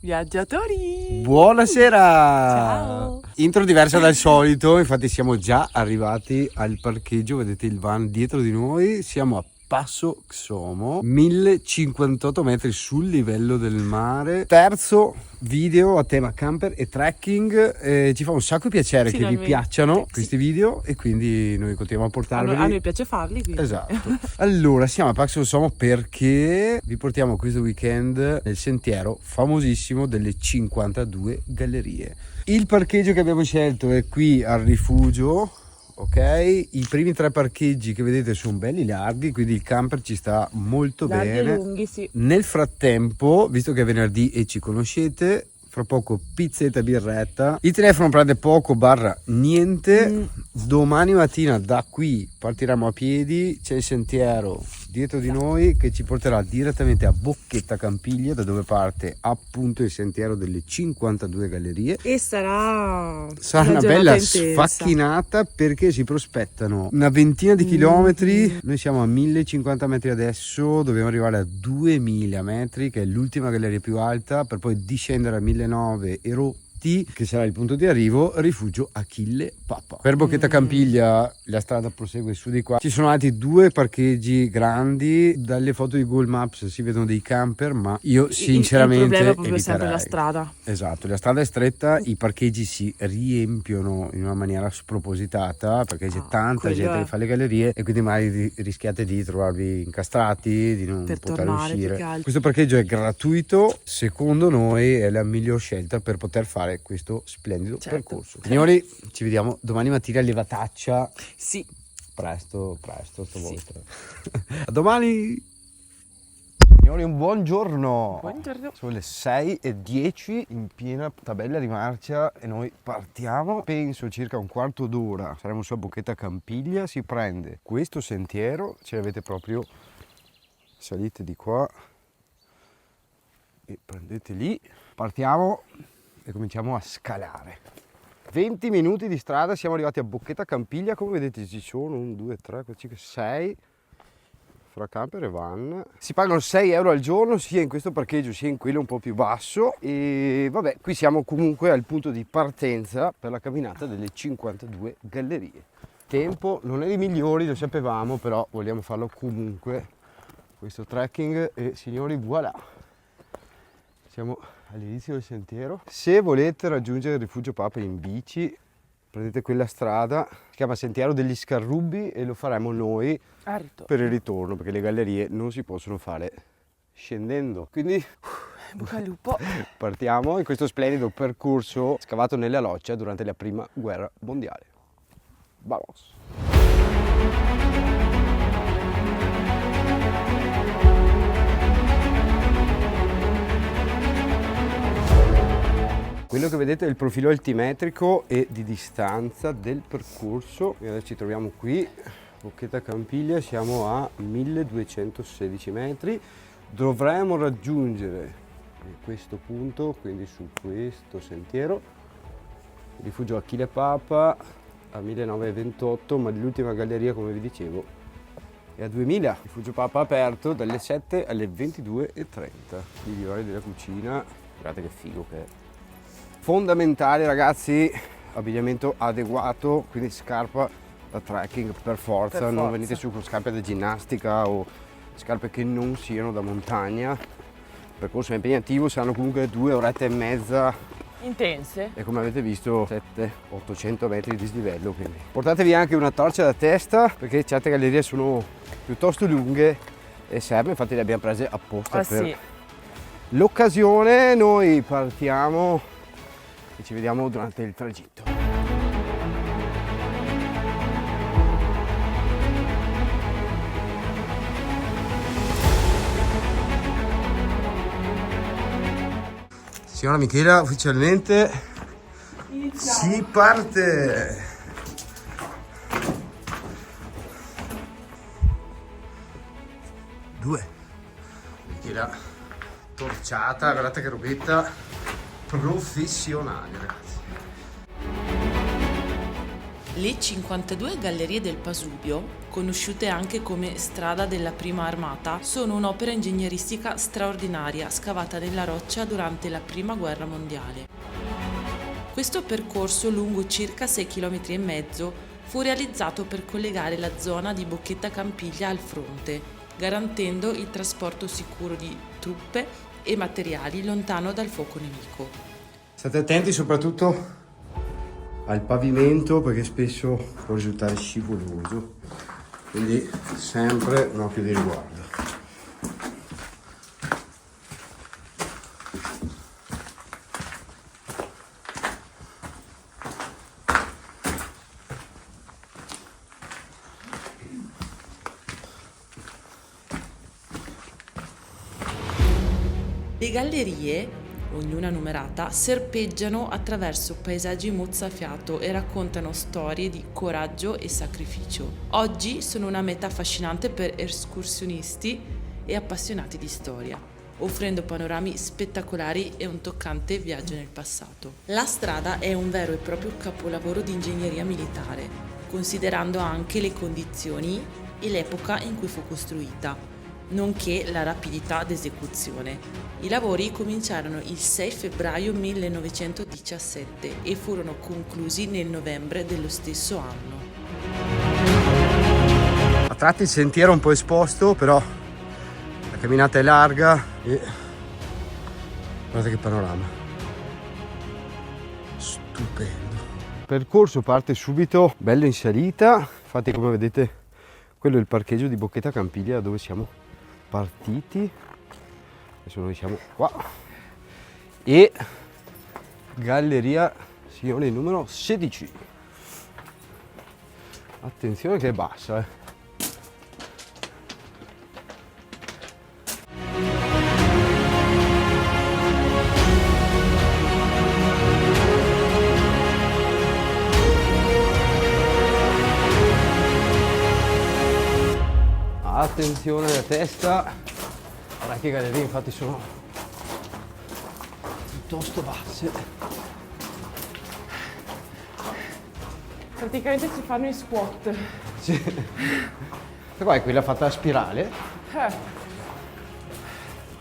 Viaggiatori! Buonasera! Ciao! Intro diversa dal solito, infatti siamo già arrivati al parcheggio, vedete il van dietro di noi, siamo a Passo Xomo, 1058 metri sul livello del mare. Terzo video a tema camper e trekking, ci fa un sacco piacere che vi Finalmente. piacciono Sì. questi video e quindi noi continuiamo a portarveli. A noi piace farli, quindi. Esatto. Allora, siamo a Passo Xomo perché vi portiamo questo weekend nel sentiero famosissimo delle 52 gallerie. Il parcheggio che abbiamo scelto è qui al rifugio, ok? I primi 3 parcheggi che vedete sono belli larghi, quindi il camper ci sta molto Larghi e bene. lunghi, sì. Nel frattempo, visto che è venerdì e ci conoscete, fra poco pizzetta e birretta. Il telefono prende poco barra niente. Domani mattina da qui partiremo a piedi, c'è il sentiero dietro di noi che ci porterà direttamente a Bocchetta Campiglia, da dove parte appunto il sentiero delle 52 gallerie. E sarà Una giornata bella intensa. sfacchinata perché si prospettano una ventina di chilometri. Noi siamo a 1050 metri adesso, dobbiamo arrivare a 2000 metri, che è l'ultima galleria più alta, per poi discendere a 1900 e rotti, che sarà il punto di arrivo, rifugio Achille Papa. Per Bocchetta Campiglia la strada prosegue su di qua. Ci sono altri 2 parcheggi grandi. Dalle foto di Google Maps si vedono dei camper, ma io sinceramente il problema è proprio eviterei. sempre la strada. Esatto, la strada è stretta, i parcheggi si riempiono in una maniera spropositata perché c'è tanta quello gente è. che fa le gallerie e quindi magari rischiate di trovarvi incastrati, di non Per poter tornare, più uscire. che altro. Questo parcheggio è gratuito, secondo noi è la miglior scelta per poter fare questo splendido Certo. percorso. Signori, ci vediamo domani mattina a Levataccia, Sì. presto stavolta. Sì. A domani! Signori, un buongiorno. Buongiorno. Sono le 6:10 in piena tabella di marcia e noi partiamo. Penso circa un quarto d'ora saremo su a Bocchetta Campiglia. Si prende questo sentiero, ce l'avete proprio, salite di qua e prendete lì. Partiamo e cominciamo a scalare. 20 minuti di strada, siamo arrivati a Bocchetta Campiglia. Come vedete ci sono 1, 2, 3, 4, 5, 6 fra camper e van. Si pagano 6 euro al giorno sia in questo parcheggio sia in quello un po' più basso, e vabbè, qui siamo comunque al punto di partenza per la camminata delle 52 gallerie. Tempo non è dei migliori, lo sapevamo, però vogliamo farlo comunque questo trekking e signori, voilà, siamo all'inizio del sentiero. Se volete raggiungere il rifugio Papa in bici prendete quella strada, si chiama Sentiero degli Scarrubbi e lo faremo noi per il ritorno, perché le gallerie non si possono fare scendendo. Quindi Bocca al lupo. partiamo in questo splendido percorso scavato nella roccia durante la prima guerra mondiale. Vamos! Quello che vedete è il profilo altimetrico e di distanza del percorso. E adesso ci troviamo qui, Bocchetta Campiglia, siamo a 1216 metri. Dovremo raggiungere questo punto, quindi su questo sentiero, il rifugio Achille Papa a 1928, ma l'ultima galleria, come vi dicevo, è a 2000. Rifugio Papa aperto dalle 7 alle 22:30. Gli orari della cucina, guardate che figo che è. Fondamentale ragazzi, abbigliamento adeguato, quindi scarpa da trekking per forza, non venite su con scarpe da ginnastica o scarpe che non siano da montagna. Il percorso è impegnativo, saranno comunque 2 orette e mezza Intense. e come avete visto 700-800 metri di dislivello, quindi portatevi anche una torcia da testa perché certe gallerie sono piuttosto lunghe e serve, infatti le abbiamo prese apposta per Sì. l'occasione. Noi partiamo e ci vediamo durante il tragitto. Signora Michela, ufficialmente si parte! Due. Michela torciata, guardate che robetta professionale, ragazzi. Le 52 gallerie del Pasubio, conosciute anche come Strada della Prima Armata, sono un'opera ingegneristica straordinaria scavata nella roccia durante la Prima Guerra Mondiale. Questo percorso lungo circa 6,5 km fu realizzato per collegare la zona di Bocchetta Campiglia al fronte, garantendo il trasporto sicuro di truppe e materiali lontano dal fuoco nemico. State attenti soprattutto al pavimento perché spesso può risultare scivoloso, quindi sempre un occhio di riguardo. Le gallerie, ognuna numerata, serpeggiano attraverso paesaggi mozzafiato e raccontano storie di coraggio e sacrificio. Oggi sono una meta affascinante per escursionisti e appassionati di storia, offrendo panorami spettacolari e un toccante viaggio nel passato. La strada è un vero e proprio capolavoro di ingegneria militare, considerando anche le condizioni e l'epoca in cui fu costruita, nonché la rapidità d'esecuzione. I lavori cominciarono il 6 febbraio 1917 e furono conclusi nel novembre dello stesso anno. A tratti il sentiero è un po' esposto, però la camminata è larga e guardate che panorama. Stupendo. Il percorso parte subito, bello in salita, infatti come vedete quello è il parcheggio di Bocchetta Campiglia dove siamo partiti. Adesso noi siamo qua e Galleria Sioni numero 16. Attenzione che è bassa, Attenzione alla testa, parecchie gallerie infatti sono piuttosto basse. Praticamente si fanno i squat. Sì. Questa qua è quella fatta a spirale. Cioè,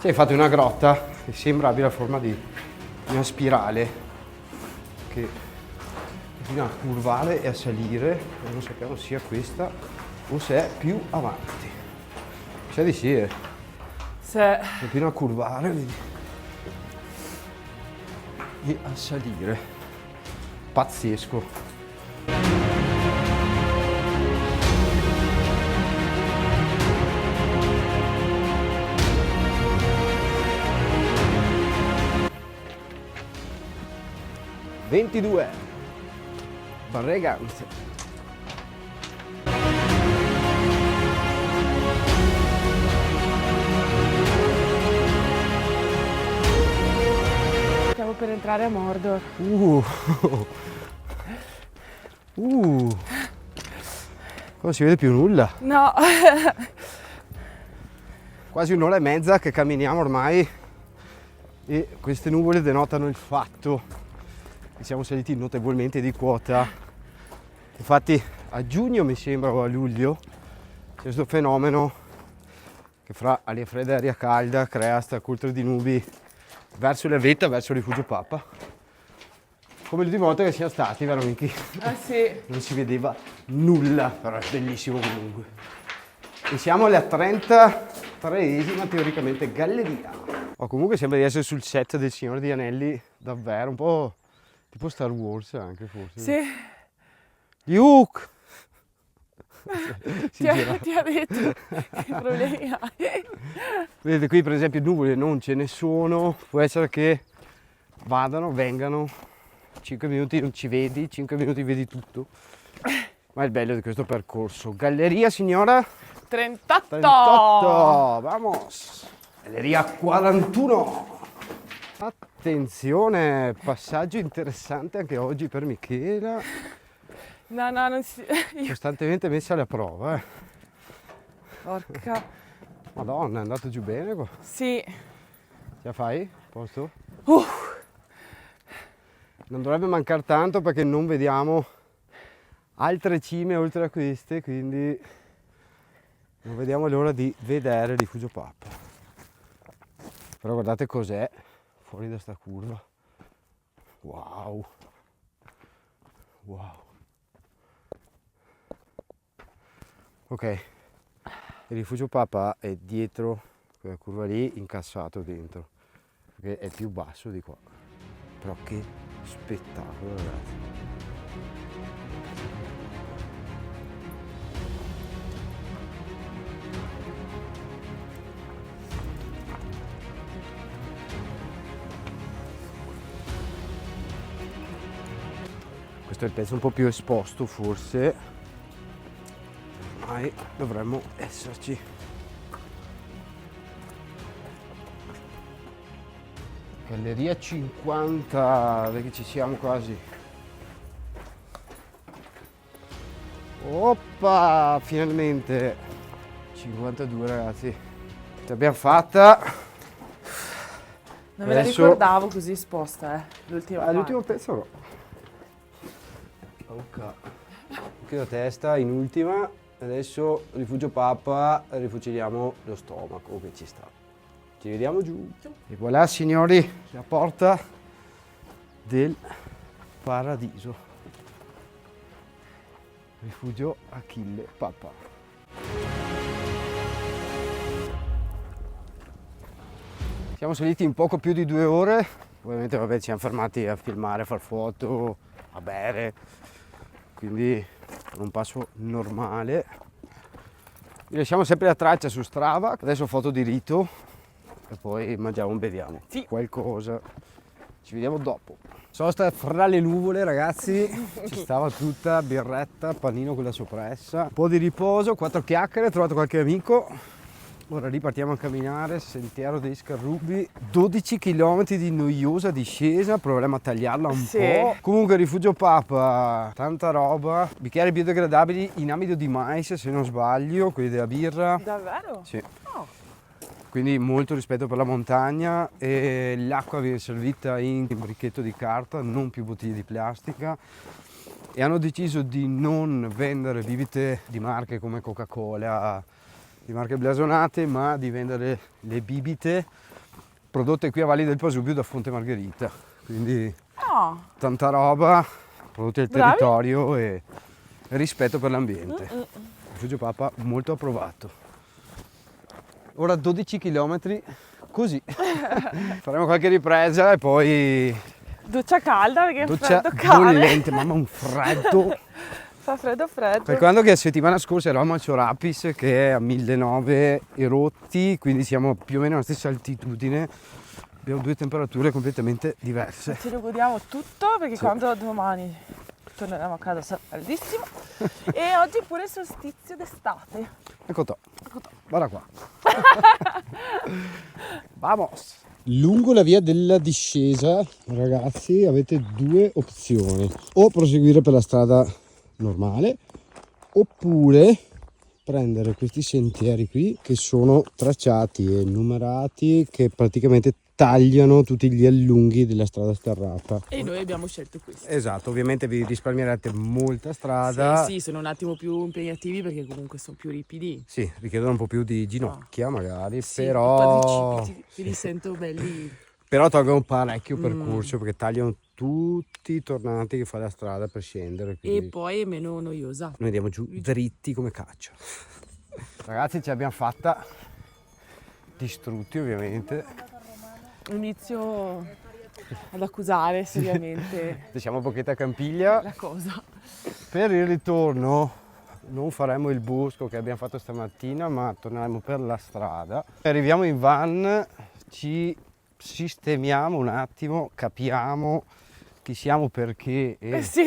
infatti una grotta che sembra abbia la forma di una spirale che continua a curvare e a salire, e non sappiamo sia questa o se è più avanti. C'è di sì, Se continua a curvare vedi? E a salire. Pazzesco. Ventidue Barreganze. stiamo per entrare a Mordor. Non si vede più nulla. No. Quasi un'ora e mezza che camminiamo ormai e queste nuvole denotano il fatto che siamo saliti notevolmente di quota. Infatti a giugno mi sembra o a luglio c'è questo fenomeno che fra aria fredda e aria calda crea sta cultura di nubi verso la vetta, verso il rifugio Papa. Come l'ultima volta che siamo stati, vero Miki? Sì. Non si vedeva nulla, però è bellissimo comunque. E siamo alla 33esima teoricamente galleria. Comunque sembra di essere sul set del Signore degli Anelli, davvero, un po' tipo Star Wars anche forse. Sì. Luke! Ti ha detto che problemi hai. Vedete qui per esempio nuvole non ce ne sono, può essere che vadano, vengano, 5 minuti non ci vedi, 5 minuti vedi tutto. Ma è il bello di questo percorso. Galleria signora? 38. 38, vamos! Galleria 41. Attenzione, passaggio interessante anche oggi per Michela. No, non si... Costantemente messa alla prova, Porca. Madonna, è andato giù bene qua. Sì. Ce la fai? Posto? Non dovrebbe mancare tanto perché non vediamo altre cime oltre a queste, quindi non vediamo l'ora di vedere il Rifugio Pappa. Però guardate cos'è fuori da sta curva. Wow, wow. Ok, il Rifugio Pappa è dietro quella curva lì, incassato dentro, perché è più basso di qua. Però che spettacolo, ragazzi. Questo è il pezzo un po' più esposto forse, ormai dovremmo esserci. Galleria 50, perché ci siamo quasi. Oppa, finalmente 52 ragazzi, ce l'abbiamo fatta. Non me la Adesso- ricordavo così esposta, l'ultima L'ultimo parte. pezzo no. Ok. Qui la testa in ultima, adesso Rifugio Pappa, rifuciliamo lo stomaco che ci sta. Ci vediamo giù. E voilà signori, la porta del paradiso. Rifugio Achille Pappa. Siamo saliti in poco più di 2 ore. Ovviamente vabbè, ci siamo fermati a filmare, a far foto, a bere. Quindi un passo normale. Vi lasciamo sempre la traccia su Strava. Adesso foto di rito e poi mangiamo, beviamo Sì. qualcosa. Ci vediamo dopo. Sosta fra le nuvole ragazzi, ci stava tutta, birretta, panino con la soppressa, un po' di riposo, 4 chiacchiere, ho trovato qualche amico. Ora ripartiamo a camminare, sentiero dei Scarrubi, 12 km di noiosa discesa, proveremo a tagliarla un Sì. po'. Comunque Rifugio Pappa, tanta roba, bicchieri biodegradabili in amido di mais se non sbaglio, quelli della birra. Davvero? Sì. Oh. Quindi molto rispetto per la montagna e l'acqua viene servita in bricchetto di carta, non più bottiglie di plastica. E hanno deciso di non vendere bibite di marche come Coca-Cola, di marche blasonate, ma di vendere le bibite prodotte qui a Valli del Pasubio da Fonte Margherita. Quindi Oh. tanta roba, prodotti del Bravi. territorio e rispetto per l'ambiente. Rifugio Pappa molto approvato. Ora 12 km così. Faremo qualche ripresa e poi Doccia calda perché è doccia freddo cane. bollente, mamma un freddo. Fa freddo freddo. Calcolando che la settimana scorsa eravamo a Ciorapis che è a 1900 e rotti, quindi siamo più o meno alla stessa altitudine. Abbiamo 2 temperature completamente diverse. Ce lo godiamo tutto perché Sì. quando domani torneremo a casa sarà caldissimo. E oggi pure il solstizio d'estate. Ecco to. Guarda qua. Vamos. Lungo la via della discesa, ragazzi, avete 2 opzioni. O proseguire per la strada normale, oppure prendere questi sentieri qui che sono tracciati e numerati, che praticamente tagliano tutti gli allunghi della strada sterrata. E noi abbiamo scelto questo. Esatto, ovviamente vi risparmierete molta strada. Sì, sono un attimo più impegnativi perché comunque sono più ripidi. Sì, richiedono un po' più di ginocchia magari, Sì, però... un po' di cipiti, li sento belli. Però tolgono parecchio percorso perché tagliano tutti i tornanti che fa la strada per scendere. E Quindi poi è meno noiosa. noi andiamo giù dritti come caccia. Ragazzi, ce l'abbiamo fatta. Distrutti ovviamente. Inizio ad accusare seriamente Lasciamo Bocchetta a Campiglia. la cosa. Per il ritorno non faremo il bosco che abbiamo fatto stamattina, ma torneremo per la strada. Arriviamo in van, ci sistemiamo un attimo, capiamo chi siamo, perché e Sì,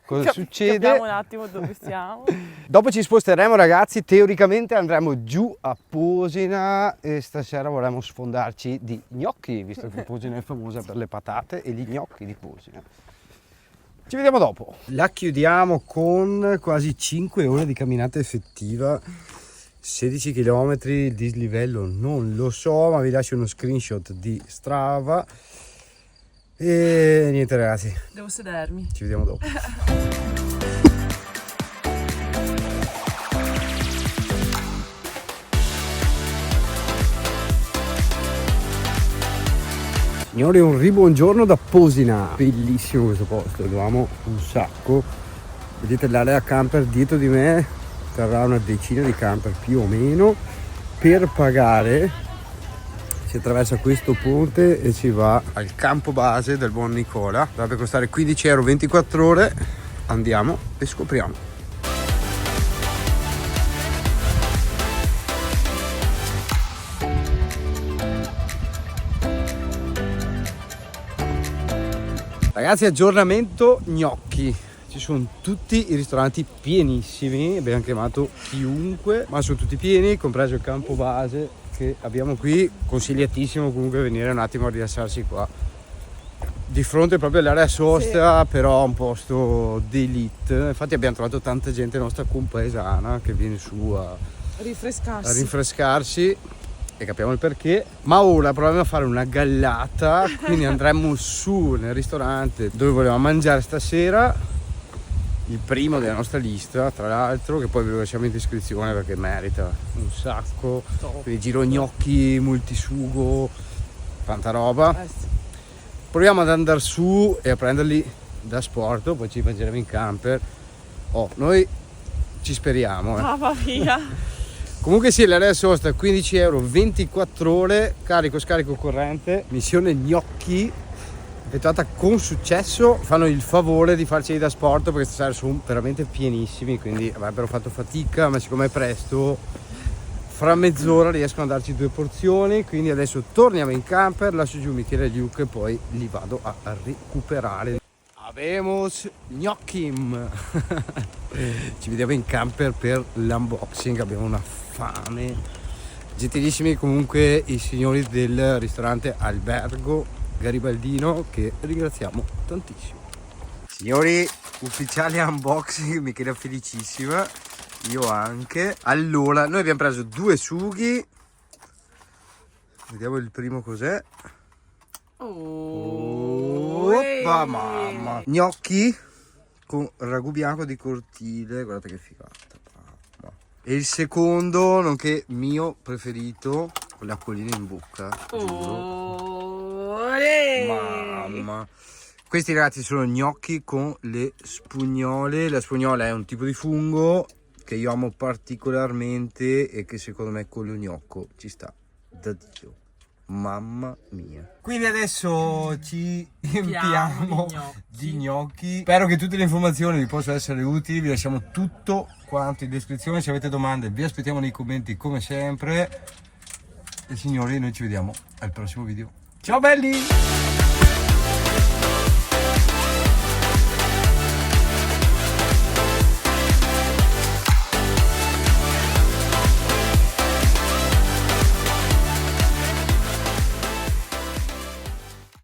cosa succede. Capiamo un attimo dove siamo. Dopo ci sposteremo ragazzi, teoricamente andremo giù a Posina e stasera vorremmo sfondarci di gnocchi, visto che Posina è famosa per le patate e gli gnocchi di Posina. Ci vediamo dopo. La chiudiamo con quasi 5 ore di camminata effettiva, 16 km, il dislivello non lo so, ma vi lascio uno screenshot di Strava. E niente ragazzi, Devo sedermi. ci vediamo dopo. Signori, un ribuongiorno da Posina. Bellissimo questo posto, lo amo un sacco. Vedete l'area camper dietro di me, sarà una decina di camper più o meno. Per pagare si attraversa questo ponte e si va al campo base del buon Nicola. Dovrebbe costare 15 euro 24 ore. Andiamo e scopriamo. Ragazzi, aggiornamento gnocchi. Ci sono tutti i ristoranti pienissimi, abbiamo chiamato chiunque, ma sono tutti pieni, compreso il campo base che abbiamo qui. Consigliatissimo comunque venire un attimo a rilassarsi qua. Di fronte proprio all'area sosta, sì. Però un posto d'elite. Infatti abbiamo trovato tanta gente nostra compaesana che viene su a rinfrescarsi. E capiamo il perché, ma ora proviamo a fare una gallata, quindi andremo su nel ristorante dove volevamo mangiare stasera, il primo della nostra lista tra l'altro, che poi ve lo lasciamo in descrizione perché merita un sacco. Quindi giro gnocchi, multisugo, tanta roba. Proviamo ad andare su e a prenderli da sport, poi ci mangeremo in camper. Noi ci speriamo. Mamma mia. Comunque sì, l'area sosta 15 euro 24 ore, carico scarico corrente, missione gnocchi effettuata con successo. Fanno il favore di farceli da sport perché stasera sono veramente pienissimi, quindi avrebbero fatto fatica, ma siccome è presto, fra mezz'ora riescono a darci 2 porzioni. Quindi adesso torniamo in camper, lascio giù Michele e Luke e poi li vado a recuperare. Abemos gnocchim. Ci vediamo in camper per l'unboxing, abbiamo una fame. Gentilissimi comunque i signori del ristorante Albergo Garibaldino, che ringraziamo tantissimo. Signori, ufficiale unboxing, Michele è felicissima, io anche. Allora, noi abbiamo preso 2 sughi, vediamo il primo cos'è. Oppa, mamma! Gnocchi con ragù bianco di cortile, guardate che figata. E il secondo, nonché mio preferito, con le acquoline in bocca, giuro. Mamma! Questi ragazzi sono gnocchi con le spugnole. La spugnola è un tipo di fungo che io amo particolarmente e che secondo me con lo gnocco ci sta da Dio. Mamma mia. Quindi adesso ci empiamo di gnocchi. Spero che tutte le informazioni vi possano essere utili. Vi lasciamo tutto quanto in descrizione. Se avete domande vi aspettiamo nei commenti come sempre. E signori, noi ci vediamo al prossimo video. Ciao belli!